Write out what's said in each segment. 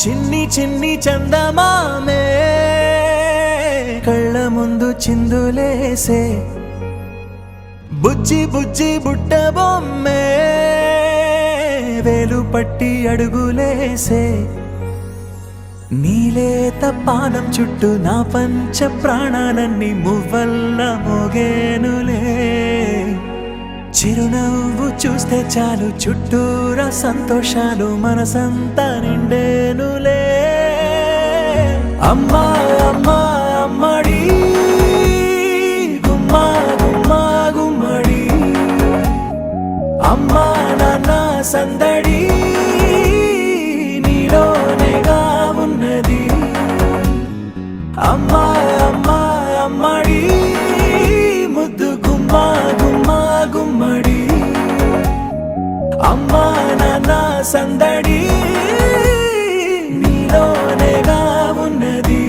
చిన్ని చిన్ని చందమామే కళ్ళ ముందు చిందులేసే బుజ్జి బుజ్జి బుట్ట బొమ్మే వేలు పట్టి అడుగులేసే నీలేత పానం చుట్టూ నా పంచ ప్రాణాలన్నీ మువ్వల్ల మోగేనులే చిరునవ్వు చూస్తే చాలు చుట్టూరా సంతోషాలు మనసంతా నిండేనులే అమ్మా అమ్మా అమ్మడి గుమ్మా గుమ్మా గుమ్మడి అమ్మా నాన్న సందడి నీలోనేగా ఉన్నది అమ్మా అమ్మా అమ్మడి ముద్దు గుమ్మా గుమ్మా గుమ్మడి అమ్మా నాన్న సందడి నీలోనేగా ఉన్నది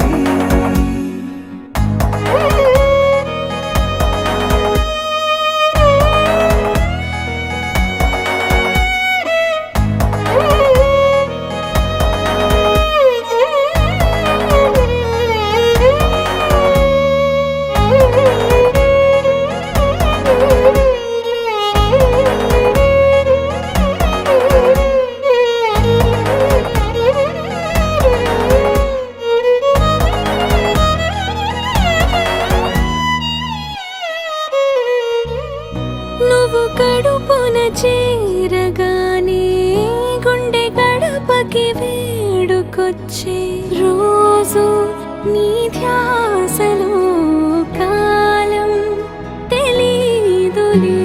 నువ్వు కడుపున చేరగానే గుండె గడపకి వేడుకొచ్చే రోజు నీ ధ్యాసలో కాలం తెలీదులే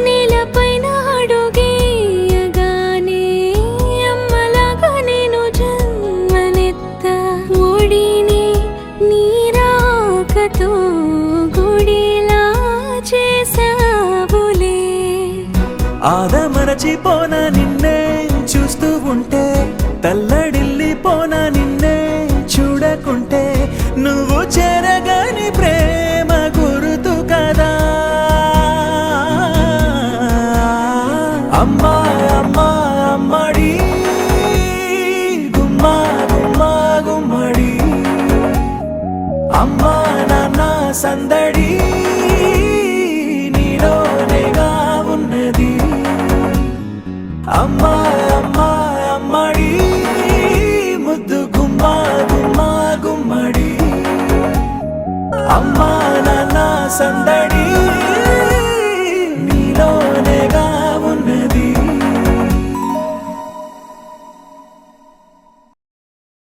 నేలపైన అడుగేయగానే అమ్మలాగా నేను జన్మనెత్త ఒడిని నీ రాకతో గుడిలా చేసావులే ఆదమరచిపోనా నిన్నే చూస్తూ ఉంటే తల్లడిల్లిపోనా నిన్నే చూడకుంటే నువ్వు చెరగని ప్రేమ గురుతు కదా అమ్మా అమ్మా అమ్మడి గుమ్మా గుమ్మా గుమ్మడి అమ్మా నాన్న సందడి నీలోనేగా ఉన్నది అమ్మా అమ్మా అమ్మడి ముద్దు గుమ్మా గుమ్మా గుమ్మడి అమ్మా నాన్న సందడి